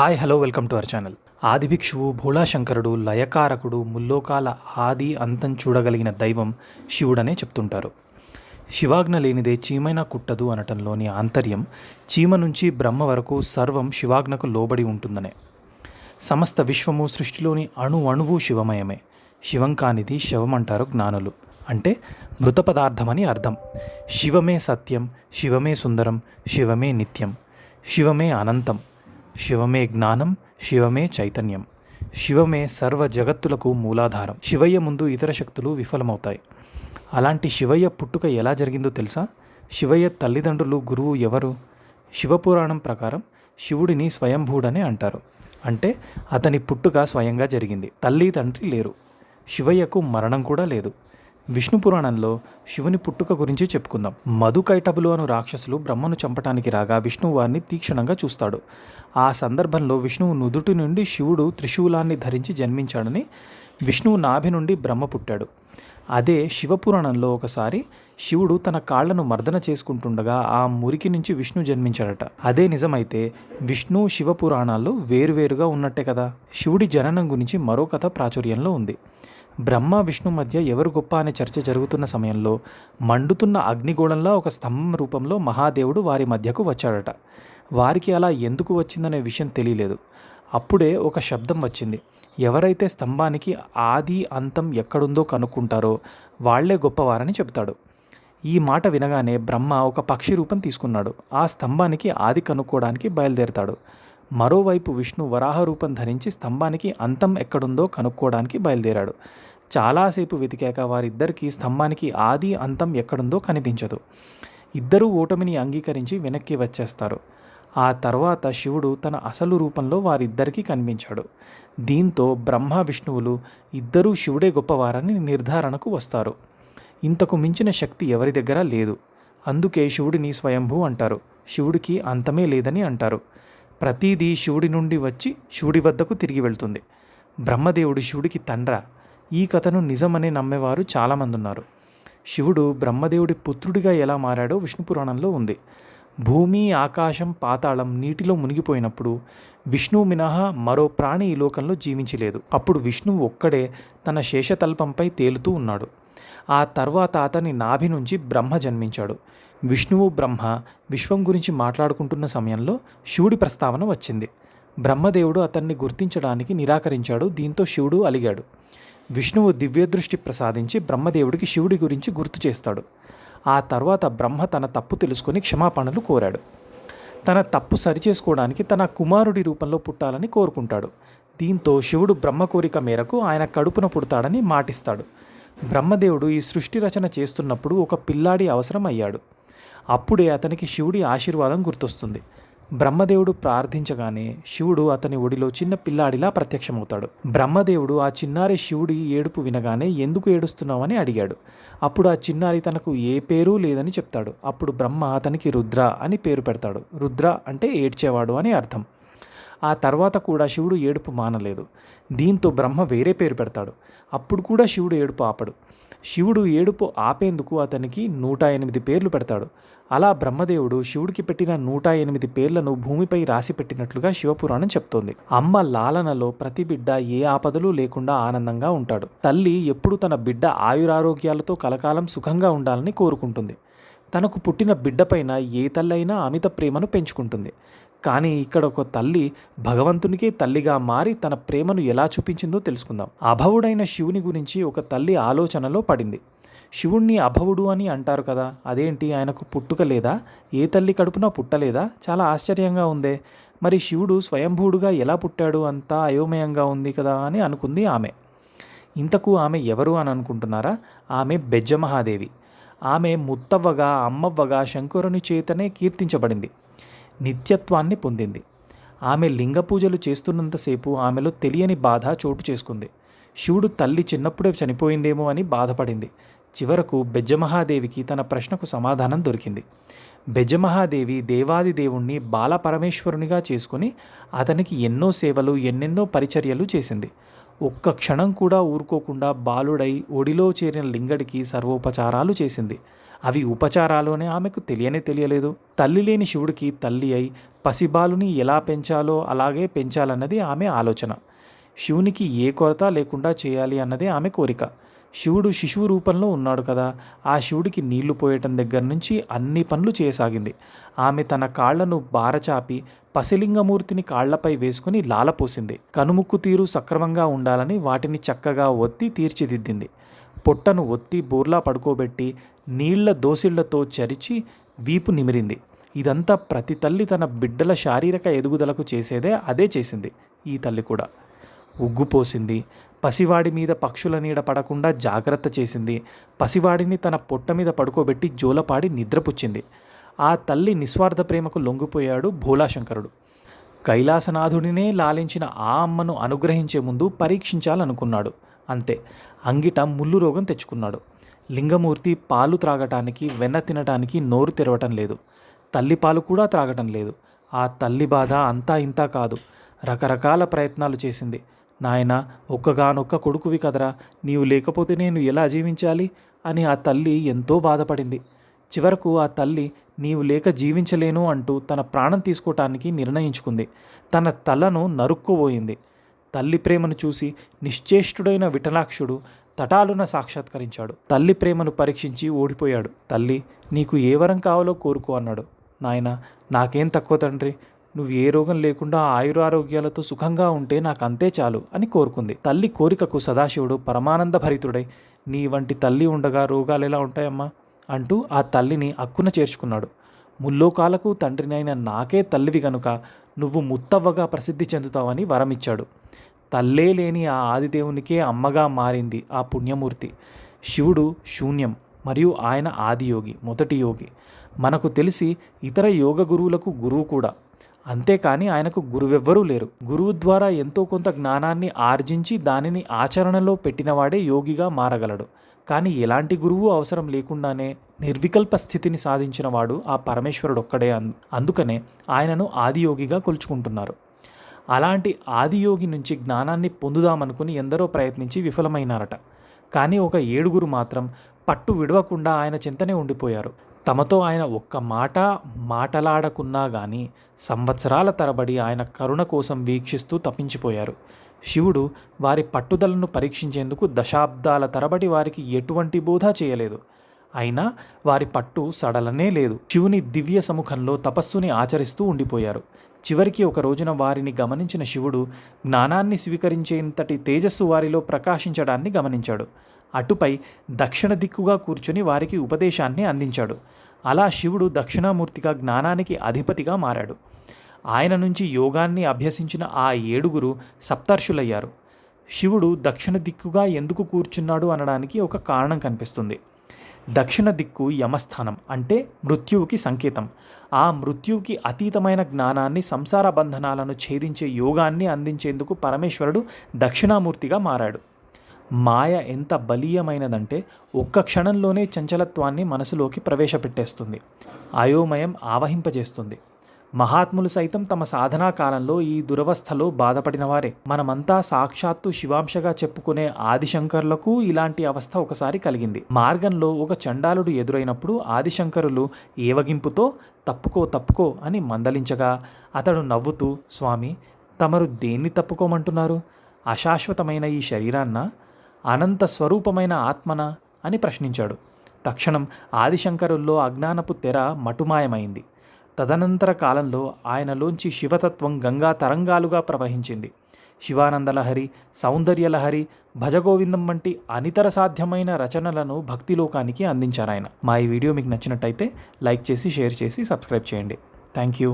Hi hello welcome to our channel. ఆదిభిక్షువు భోళాశంకరుడు లయకారకుడు ముల్లోకాల ఆది అంతం చూడగలిగిన దైవం శివుడనే చెప్తుంటారు. శివాజ్ఞ లేనిదే చీమైనా కుట్టదు అనటంలోని ఆంతర్యం చీమ నుంచి బ్రహ్మ వరకు సర్వం శివాజ్ఞకు లోబడి ఉంటుందనే. సమస్త విశ్వము సృష్టిలోని అణువు శివమయమే. శివం కానిది శవమంటారు జ్ఞానులు. అంటే మృత పదార్థమని అర్థం. శివమే సత్యం, శివమే సుందరం, శివమే నిత్యం, శివమే అనంతం, శివమే జ్ఞానం, శివమే చైతన్యం, శివమే సర్వ జగత్తులకు మూలాధారం. శివయ్య ముందు ఇతర శక్తులు విఫలమవుతాయి. అలాంటి శివయ్య పుట్టుక ఎలా జరిగిందో తెలుసా? శివయ్య తల్లిదండ్రులు, గురువు ఎవరు? శివపురాణం ప్రకారం శివుడిని స్వయంభూడనే అంటారు. అంటే అతని పుట్టుక స్వయంగా జరిగింది. తల్లి తండ్రి లేరు. శివయ్యకు మరణం కూడా లేదు. విష్ణు పురాణంలో శివుని పుట్టుక గురించి చెప్పుకుందాం. మధుకైటబులు అను రాక్షసులు బ్రహ్మను చంపటానికి రాగా విష్ణువు వారిని తీక్షణంగా చూస్తాడు. ఆ సందర్భంలో విష్ణువు నుదుటి నుండి శివుడు త్రిశూలాన్ని ధరించి జన్మించాడని, విష్ణువు నాభి నుండి బ్రహ్మ పుట్టాడు. అదే శివపురాణంలో ఒకసారి శివుడు తన కాళ్లను మర్దన చేసుకుంటుండగా ఆ మురికి నుంచి విష్ణు జన్మించాడట. అదే నిజమైతే విష్ణు శివపురాణాల్లో వేరువేరుగా ఉన్నట్టే కదా. శివుడి జననం గురించి మరో కథ ప్రాచుర్యంలో ఉంది. బ్రహ్మ విష్ణు మధ్య ఎవరు గొప్ప అనే చర్చ జరుగుతున్న సమయంలో మండుతున్న అగ్నిగోళంలా ఒక స్తంభం రూపంలో మహాదేవుడు వారి మధ్యకు వచ్చాడట. వారికి అలా ఎందుకు వచ్చిందనే విషయం తెలియలేదు. అప్పుడే ఒక శబ్దం వచ్చింది. ఎవరైతే స్తంభానికి ఆది అంతం ఎక్కడుందో కనుక్కుంటారో వాళ్లే గొప్పవారని చెబుతాడు. ఈ మాట వినగానే బ్రహ్మ ఒక పక్షి రూపం తీసుకున్నాడు. ఆ స్తంభానికి ఆది కనుక్కోవడానికి బయలుదేరతాడు. మరోవైపు విష్ణు వరాహ రూపం ధరించి స్తంభానికి అంతం ఎక్కడుందో కనుక్కోవడానికి బయలుదేరాడు. చాలాసేపు వెతికాక వారిద్దరికీ స్తంభానికి ఆది అంతం ఎక్కడుందో కనిపించదు. ఇద్దరూ ఓటమిని అంగీకరించి వెనక్కి వచ్చేస్తారు. ఆ తర్వాత శివుడు తన అసలు రూపంలో వారిద్దరికీ కనిపించాడు. దీంతో బ్రహ్మ విష్ణువులు ఇద్దరూ శివుడే గొప్పవారని నిర్ధారణకు వస్తారు. ఇంతకు మించిన శక్తి ఎవరి దగ్గర లేదు. అందుకే శివుడిని స్వయంభూ అంటారు. శివుడికి అంతమే లేదని అంటారు. ప్రతిదీ శివుడి నుండి వచ్చి శివుడి వద్దకు తిరిగి వెళ్తుంది. బ్రహ్మదేవుడు శివుడికి తండ్రా? ఈ కథను నిజమని నమ్మేవారు చాలామంది ఉన్నారు. శివుడు బ్రహ్మదేవుడి పుత్రుడిగా ఎలా మారాడో విష్ణు పురాణంలో ఉంది. భూమి, ఆకాశం, పాతాళం నీటిలో మునిగిపోయినప్పుడు విష్ణువు మినహా మరో ప్రాణి ఈ లోకంలో జీవించలేదు. అప్పుడు విష్ణువు ఒక్కడే తన శేషతల్పంపై తేలుతూ ఉన్నాడు. ఆ తర్వాత అతని నాభి నుంచి బ్రహ్మ జన్మించాడు. విష్ణువు బ్రహ్మ విశ్వం గురించి మాట్లాడుకుంటున్న సమయంలో శివుడి ప్రస్తావన వచ్చింది. బ్రహ్మదేవుడు అతన్ని గుర్తించడానికి నిరాకరించాడు. దీంతో శివుడు అలిగాడు. విష్ణువు దివ్యదృష్టి ప్రసాదించి బ్రహ్మదేవుడికి శివుడి గురించి గుర్తు చేస్తాడు. ఆ తర్వాత బ్రహ్మ తన తప్పు తెలుసుకొని క్షమాపణలు కోరాడు. తన తప్పు సరిచేసుకోవడానికి తన కుమారుడి రూపంలో పుట్టాలని కోరుకుంటాడు. దీంతో శివుడు బ్రహ్మ కోరిక మేరకు ఆయన కడుపున పుడతాడని మాటిస్తాడు. బ్రహ్మదేవుడు ఈ సృష్టి రచన చేస్తున్నప్పుడు ఒక పిల్లాడి అవసరం అయ్యాడు. అప్పుడే అతనికి శివుడి ఆశీర్వాదం గుర్తొస్తుంది. బ్రహ్మదేవుడు ప్రార్థించగానే శివుడు అతని ఒడిలో చిన్న పిల్లాడిలా ప్రత్యక్షమవుతాడు. బ్రహ్మదేవుడు ఆ చిన్నారి శివుడి ఏడుపు వినగానే ఎందుకు ఏడుస్తున్నావని అడిగాడు. అప్పుడు ఆ చిన్నారి తనకు ఏ పేరు లేదని చెప్తాడు. అప్పుడు బ్రహ్మ అతనికి రుద్ర అని పేరు పెడతాడు. రుద్ర అంటే ఏడ్చేవాడు అని అర్థం. ఆ తర్వాత కూడా శివుడు ఏడుపు మానలేదు. దీంతో బ్రహ్మ వేరే పేరు పెడతాడు. అప్పుడు కూడా శివుడు ఏడుపు ఆపడు. శివుడు ఏడుపు ఆపేందుకు అతనికి 108 పేర్లు పెడతాడు. అలా బ్రహ్మదేవుడు శివుడికి పెట్టిన 108 పేర్లను భూమిపై రాసి పెట్టినట్లుగా శివపురాణం చెప్తోంది. అమ్మ లాలనలో ప్రతి బిడ్డ ఏ ఆపదలు లేకుండా ఆనందంగా ఉంటాడు. తల్లి ఎప్పుడు తన బిడ్డ ఆయురారోగ్యాలతో కలకాలం సుఖంగా ఉండాలని కోరుకుంటుంది. తనకు పుట్టిన బిడ్డపైన ఏ తల్లైనా అమిత ప్రేమను పెంచుకుంటుంది. కానీ ఇక్కడ ఒక తల్లి భగవంతునికే తల్లిగా మారి తన ప్రేమను ఎలా చూపించిందో తెలుసుకుందాం. అభవుడైన శివుని గురించి ఒక తల్లి ఆలోచనలో పడింది. శివుణ్ణి అభవుడు అని అంటారు కదా, అదేంటి ఆయనకు పుట్టుక లేదా? ఏ తల్లి కడుపున పుట్టలేదా? చాలా ఆశ్చర్యంగా ఉందే. మరి శివుడు స్వయంభూడుగా ఎలా పుట్టాడు? అంతా అయోమయంగా ఉంది కదా అని అనుకుంది ఆమె. ఇంతకు ఆమె ఎవరు అని అనుకుంటున్నారా? ఆమె బెజ్జమహాదేవి. ఆమె ముత్తవ్వగా, అమ్మవ్వగా శంకరుని చేతనే కీర్తించబడింది. నిత్యత్వాన్ని పొందింది. ఆమె లింగ పూజలు చేస్తున్నంతసేపు ఆమెలో తెలియని బాధ చోటు చేసుకుంది. శివుడు తల్లి చిన్నప్పుడే చనిపోయిందేమో అని బాధపడింది. చివరకు బెజ్జమహాదేవికి తన ప్రశ్నకు సమాధానం దొరికింది. బెజ్జమహాదేవి దేవాది దేవుణ్ణి బాలపరమేశ్వరునిగా చేసుకుని అతనికి ఎన్నో సేవలు, ఎన్నెన్నో పరిచర్యలు చేసింది. ఒక్క క్షణం కూడా ఊరుకోకుండా బాలుడై ఒడిలో చేరిన లింగడికి సర్వోపచారాలు చేసింది. అవి ఉపచారాలోనే ఆమెకు తెలియలేదు. తల్లి లేని శివుడికి తల్లి అయి పసిబాలుని ఎలా పెంచాలో అలాగే పెంచాలన్నది ఆమె ఆలోచన. శివునికి ఏ కొరత లేకుండా చేయాలి అన్నదే ఆమె కోరిక. శివుడు శిశువు రూపంలో ఉన్నాడు కదా, ఆ శివుడికి నీళ్లు పోయటం దగ్గర నుంచి అన్ని పనులు చేయసాగింది. ఆమె తన కాళ్లను బారచాపి పసిలింగమూర్తిని కాళ్లపై వేసుకుని లాలపోసింది. కనుముక్కు తీరు సక్రమంగా ఉండాలని వాటిని చక్కగా ఒత్తి తీర్చిదిద్దింది. పొట్టను ఒత్తి బోర్లా పడుకోబెట్టి నీళ్ల దోసిళ్లతో చరిచి వీపు నిమిరింది. ఇదంతా ప్రతి తల్లి తన బిడ్డల శారీరక ఎదుగుదలకు చేసేదే అదే చేసింది ఈ తల్లి కూడా. ఉగ్గుపోసింది. పసివాడి మీద పక్షుల నీడ పడకుండా జాగ్రత్త చేసింది. పసివాడిని తన పొట్ట మీద పడుకోబెట్టి జోలపాడి నిద్రపుచ్చింది. ఆ తల్లి నిస్వార్థ ప్రేమకు లొంగిపోయాడు భోళాశంకరుడు. కైలాసనాథుడినే లాలించిన ఆ అమ్మను అనుగ్రహించే ముందు పరీక్షించాలనుకున్నాడు. అంతే, అంగిట ముళ్ళు రోగం తెచ్చుకున్నాడు. లింగమూర్తి పాలు త్రాగటానికి, వెన్న తినటానికి నోరు తెరవటం లేదు. తల్లి పాలు కూడా త్రాగటం లేదు. ఆ తల్లి బాధ అంతా ఇంతా కాదు. రకరకాల ప్రయత్నాలు చేసింది. నాయనా, ఒక్కగానొక్క కొడుకువి కదరా, నీవు లేకపోతే నేను ఎలా జీవించాలి అని ఆ తల్లి ఎంతో బాధపడింది. చివరకు ఆ తల్లి నీవు లేక జీవించలేను అంటూ తన ప్రాణం తీసుకోవటానికి నిర్ణయించుకుంది. తన తలను నరుక్కోబోయింది. తల్లి ప్రేమను చూసి నిశ్చేష్టుడైన విఠలాక్షుడు తటాలున సాక్షాత్కరించాడు. తల్లి ప్రేమను పరీక్షించి ఓడిపోయాడు. తల్లి, నీకు ఏ వరం కావాలో కోరుకో అన్నాడు. నాయనా, నాకేం తక్కువ తండ్రి, నువ్వు ఏ రోగం లేకుండా ఆయురారోగ్యాలతో సుఖంగా ఉంటే నాకు అంతే చాలు అని కోరుకుంది. తల్లి కోరికకు సదాశివుడు పరమానంద భరితుడై, నీ వంటి తల్లి ఉండగా రోగాలు ఎలా ఉంటాయమ్మా అంటూ ఆ తల్లిని అక్కున చేర్చుకున్నాడు. ముల్లోకాలకు తండ్రినైన నాకే తల్లివి గనుక నువ్వు ముత్తవ్వగా ప్రసిద్ధి చెందుతావని వరమిచ్చాడు. తల్లే లేని ఆ ఆదిదేవునికే అమ్మగా మారింది ఆ పుణ్యమూర్తి. శివుడు శూన్యం మరియు ఆయన ఆదియోగి, మొదటి యోగి. మనకు తెలిసి ఇతర యోగ గురువులకు గురువు కూడా. అంతేకాని ఆయనకు గురువెవ్వరూ లేరు. గురువు ద్వారా ఎంతో కొంత జ్ఞానాన్ని ఆర్జించి దానిని ఆచరణలో పెట్టినవాడే యోగిగా మారగలడు. కానీ ఎలాంటి గురువు అవసరం లేకుండానే నిర్వికల్ప స్థితిని సాధించినవాడు ఆ పరమేశ్వరుడు ఒక్కడే. అందుకనే ఆయనను ఆదియోగిగా కొలుచుకుంటున్నారు. అలాంటి ఆదియోగి నుంచి జ్ఞానాన్ని పొందుదామనుకుని ఎందరో ప్రయత్నించి విఫలమైనారట. కానీ ఒక 7 మాత్రం పట్టు విడవకుండా ఆయన చింతనే ఉండిపోయారు. తమతో ఆయన ఒక్క మాట మాటలాడకున్నా గాని సంవత్సరాల తరబడి ఆయన కరుణ కోసం వీక్షిస్తూ తప్పించిపోయారు. శివుడు వారి పట్టుదలను పరీక్షించేందుకు దశాబ్దాల తరబడి వారికి ఎటువంటి బోధ చేయలేదు. అయినా వారి పట్టు సడలనే లేదు. శివుని దివ్య సముఖంలో తపస్సుని ఆచరిస్తూ ఉండిపోయారు. చివరికి ఒక రోజున వారిని గమనించిన శివుడు జ్ఞానాన్ని స్వీకరించేంతటి తేజస్సు వారిలో ప్రకాశించడాన్ని గమనించాడు. అటుపై దక్షిణ దిక్కుగా కూర్చుని వారికి ఉపదేశాన్ని అందించాడు. అలా శివుడు దక్షిణామూర్తిగా జ్ఞానానికి అధిపతిగా మారాడు. ఆయన నుంచి యోగాన్ని అభ్యసించిన ఆ 7 సప్తర్షులయ్యారు. శివుడు దక్షిణ దిక్కుగా ఎందుకు కూర్చున్నాడు అనడానికి ఒక కారణం కనిపిస్తుంది. దక్షిణ దిక్కు యమస్థానం, అంటే మృత్యువుకి సంకేతం. ఆ మృత్యువుకి అతీతమైన జ్ఞానాన్ని, సంసార బంధనాలను ఛేదించే యోగాన్ని అందించేందుకు పరమేశ్వరుడు దక్షిణామూర్తిగా మారాడు. మాయ ఎంత బలీయమైనదంటే ఒక్క క్షణంలోనే చంచలత్వాన్ని మనసులోకి ప్రవేశపెట్టేస్తుంది, అయోమయం ఆవహింపజేస్తుంది. మహాత్ములు సైతం తమ సాధనా కాలంలో ఈ దురవస్థలో బాధపడిన వారే. మనమంతా సాక్షాత్తు శివాంశగా చెప్పుకునే ఆదిశంకరులకు ఇలాంటి అవస్థ ఒకసారి కలిగింది. మార్గంలో ఒక చండాలుడు ఎదురైనప్పుడు ఆదిశంకరులు ఏవగింపుతో తప్పుకో అని మందలించగా అతడు నవ్వుతూ, స్వామి, తమరు దేన్ని తప్పుకోమంటున్నారు? అశాశ్వతమైన ఈ శరీరాన్నా, అనంత స్వరూపమైన ఆత్మనా అని ప్రశ్నించాడు. తక్షణం ఆదిశంకరుల్లో అజ్ఞానపు తెర మటుమాయమైంది. తదనంతర కాలంలో ఆయనలోంచి శివతత్వం గంగా తరంగాలుగా ప్రవహించింది. శివానందలహరి, సౌందర్యలహరి, భజగోవిందం వంటి అనితర సాధ్యమైన రచనలను భక్తిలోకానికి అందించారాయన. మా ఈ వీడియో మీకు నచ్చినట్టయితే లైక్ చేసి, షేర్ చేసి, సబ్స్క్రైబ్ చేయండి. Thank you.